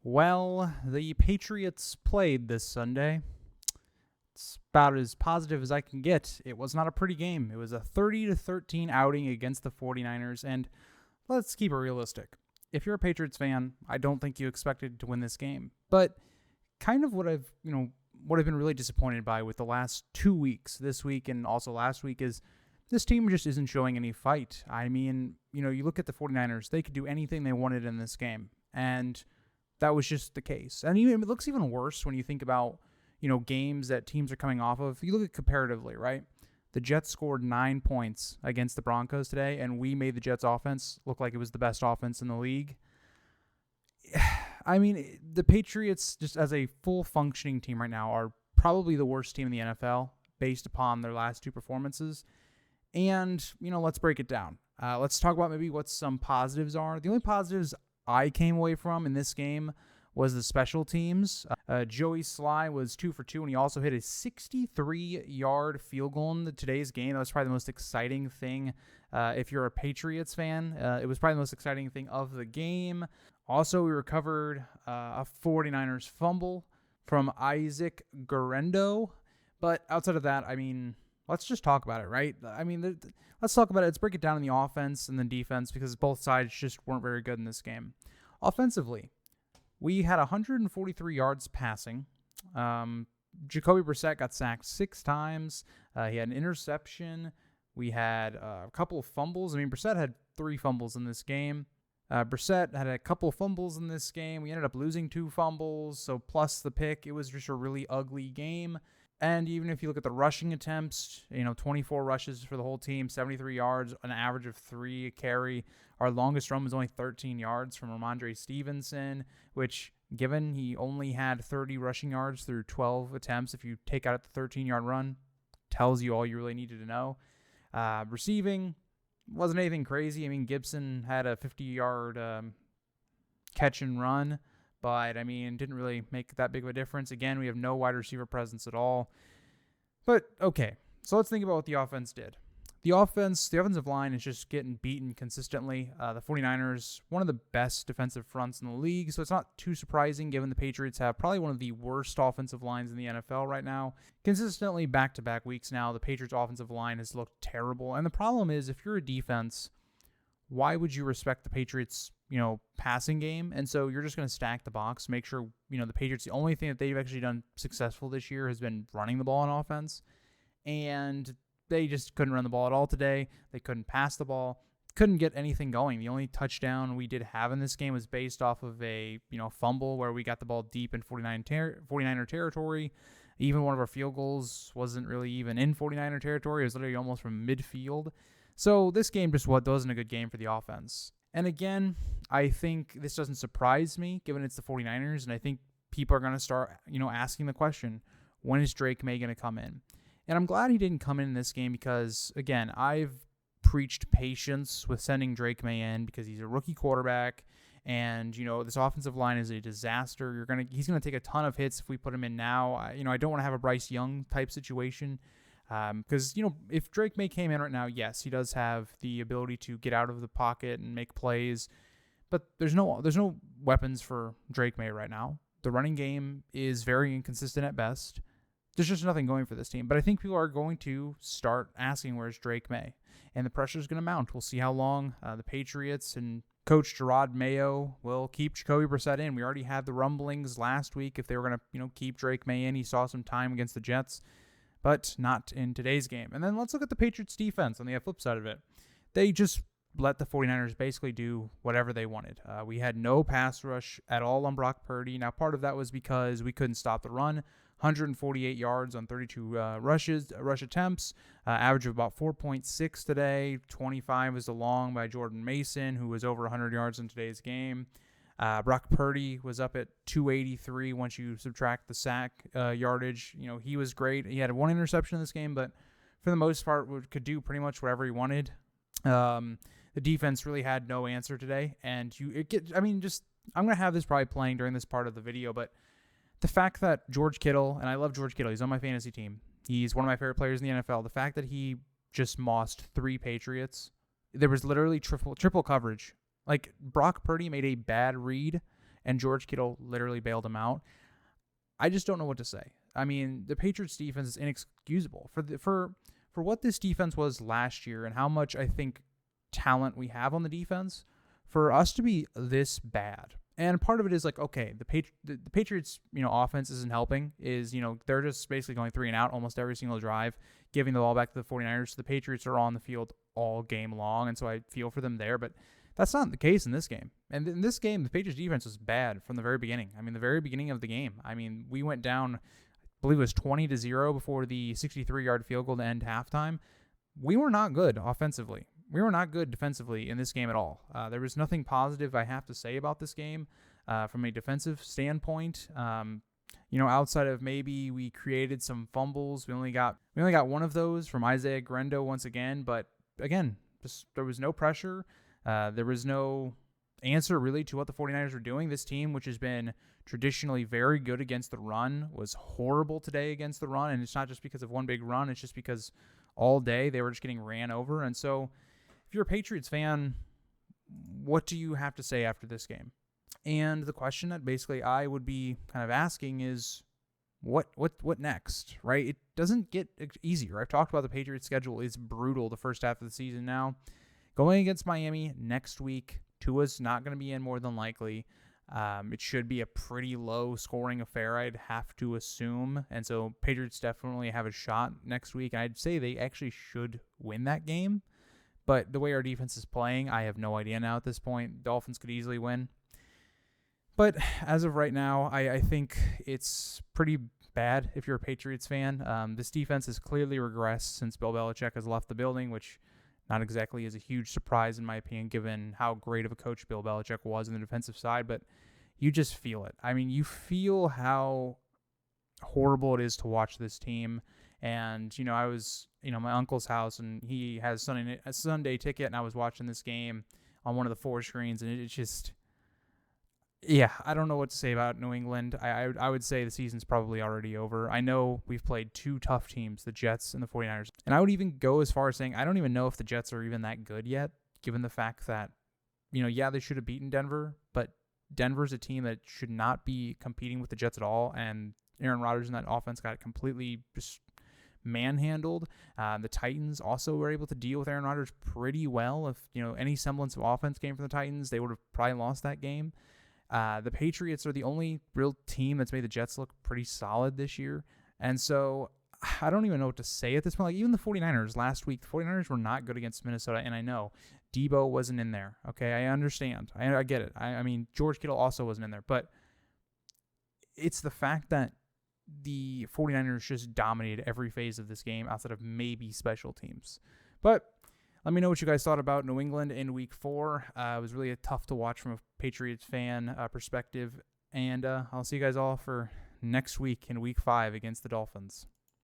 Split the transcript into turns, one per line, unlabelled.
Well, the Patriots played this Sunday. It's about as positive as I can get. It was not a pretty game. It was a 30-13 outing against the 49ers, and let's keep it realistic. If you're a Patriots fan, I don't think you expected to win this game. But kind of what I've been really disappointed by with the last 2 weeks, this week and also last week, is this team just isn't showing any fight. I mean, you look at the 49ers, they could do anything they wanted in this game, and that was just the case. And it looks even worse when you think about, games that teams are coming off of. You look at comparatively, right? The Jets scored 9 points against the Broncos today, and we made the Jets offense look like it was the best offense in the league. I mean, the Patriots, just as a full functioning team right now, are probably the worst team in the NFL based upon their last two performances. And, let's break it down. Let's talk about maybe what some positives are. The only positives I came away from in this game was the special teams. Joey Sly was 2 for 2, and he also hit a 63-yard field goal in today's game. That was probably the most exciting thing. If you're a Patriots fan, it was probably the most exciting thing of the game. Also, we recovered a 49ers fumble from Isaac Guerrero. But outside of that, let's just talk about it, right? Let's talk about it. Let's break it down in the offense and the defense because both sides just weren't very good in this game. Offensively, we had 143 yards passing. Jacoby Brissett got sacked 6 times. He had an interception. We had a couple of fumbles. Brissett had 3 fumbles in this game. Brissett had a couple of fumbles in this game. We ended up losing 2 fumbles, so plus the pick. It was just a really ugly game. And even if you look at the rushing attempts, 24 rushes for the whole team, 73 yards, an average of 3 a carry. Our longest run was only 13 yards from Ramondre Stevenson, which, given he only had 30 rushing yards through 12 attempts, if you take out the 13-yard run, tells you all you really needed to know. Receiving wasn't anything crazy. Gibson had a 50-yard catch and run. But, didn't really make that big of a difference. Again, we have no wide receiver presence at all. But, okay, so let's think about what the offense did. The offensive line is just getting beaten consistently. The 49ers, one of the best defensive fronts in the league, so it's not too surprising given the Patriots have probably one of the worst offensive lines in the NFL right now. Consistently, back-to-back weeks now, the Patriots' offensive line has looked terrible. And the problem is, if you're a defense, why would you respect the Patriots' passing game? And so you're just going to stack the box, make sure, the Patriots, the only thing that they've actually done successful this year has been running the ball on offense. And they just couldn't run the ball at all today. They couldn't pass the ball, couldn't get anything going. The only touchdown we did have in this game was based off of a, fumble where we got the ball deep in 49er territory. Even one of our field goals wasn't really even in 49er territory. It was literally almost from midfield. So this game just wasn't a good game for the offense. And again, I think this doesn't surprise me, given it's the 49ers, and I think people are going to start, asking the question, when is Drake May going to come in? And I'm glad he didn't come in this game because, again, I've preached patience with sending Drake May in because he's a rookie quarterback, and, this offensive line is a disaster. He's going to take a ton of hits if we put him in now. I don't want to have a Bryce Young type situation. Because, if Drake May came in right now, yes, he does have the ability to get out of the pocket and make plays, but there's no weapons for Drake May right now. The running game is very inconsistent at best. There's just nothing going for this team. But I think people are going to start asking, where's Drake May? And the pressure is going to mount. We'll see how long the Patriots and Coach Gerard Mayo will keep Jacoby Brissett in. We already had the rumblings last week if they were going to, keep Drake May in. He saw some time against the Jets, but not in today's game. And then let's look at the Patriots defense on the flip side of it. They just let the 49ers basically do whatever they wanted. We had no pass rush at all on Brock Purdy. Now, part of that was because we couldn't stop the run. 148 yards on 32 rush attempts, average of about 4.6 today. 25 was the long by Jordan Mason, who was over 100 yards in today's game. Brock Purdy was up at 283 once you subtract the sack yardage. He was great. He had 1 interception in this game, but for the most part, could do pretty much whatever he wanted. The defense really had no answer today, and I'm gonna have this probably playing during this part of the video, but the fact that George Kittle, and I love George Kittle, he's on my fantasy team. He's one of my favorite players in the NFL. The fact that he just mossed 3 Patriots, there was literally triple coverage. Like, Brock Purdy made a bad read, and George Kittle literally bailed him out. I just don't know what to say. I mean, the Patriots defense is inexcusable for what this defense was last year and how much I think talent we have on the defense. For us to be this bad, and part of it is like, okay, the Patriots, offense isn't helping. They're just basically going 3 and out almost every single drive, giving the ball back to the 49ers. So the Patriots are on the field all game long, and so I feel for them there. But that's not the case in this game. And in this game, the Patriots defense was bad from the very beginning. I mean, the very beginning of the game. I mean, we went down, I believe it was 20-0 before the 63-yard field goal to end halftime. We were not good offensively. We were not good defensively in this game at all. There was nothing positive I have to say about this game from a defensive standpoint. Outside of maybe we created some fumbles. We only got one of those from Isaiah Grendo once again. But again, there was no pressure. There was no answer really to what the 49ers were doing. This team, which has been traditionally very good against the run, was horrible today against the run. And it's not just because of one big run. It's just because all day they were just getting ran over. And so if you're a Patriots fan, what do you have to say after this game? And the question that basically I would be kind of asking is, what next, right? It doesn't get easier. I've talked about the Patriots schedule is brutal the first half of the season now. Going against Miami next week, Tua's not going to be in more than likely. It should be a pretty low-scoring affair, I'd have to assume. And so Patriots definitely have a shot next week. And I'd say they actually should win that game. But the way our defense is playing, I have no idea now at this point. Dolphins could easily win. But as of right now, I think it's pretty bad if you're a Patriots fan. This defense has clearly regressed since Bill Belichick has left the building, which not exactly is a huge surprise in my opinion, given how great of a coach Bill Belichick was on the defensive side. But you just feel it. I mean, you feel how horrible it is to watch this team. And, I was, my uncle's house, and he has a Sunday ticket, and I was watching this game on one of the 4 screens, and it's just, yeah, I don't know what to say about New England. I would say the season's probably already over. I know we've played 2 tough teams, the Jets and the 49ers, and I would even go as far as saying I don't even know if the Jets are even that good yet, given the fact that, they should have beaten Denver, but Denver's a team that should not be competing with the Jets at all, and Aaron Rodgers in that offense got completely just manhandled. The Titans also were able to deal with Aaron Rodgers pretty well. If any semblance of offense came from the Titans, they would have probably lost that game. The Patriots are the only real team that's made the Jets look pretty solid this year. And so I don't even know what to say at this point. Like, even the 49ers last week, the 49ers were not good against Minnesota. And I know Debo wasn't in there. Okay, I understand. I get it. I mean, George Kittle also wasn't in there. But it's the fact that the 49ers just dominated every phase of this game outside of maybe special teams. But let me know what you guys thought about New England in Week 4. It was really tough to watch from a Patriots fan perspective. And I'll see you guys all for next week in Week 5 against the Dolphins.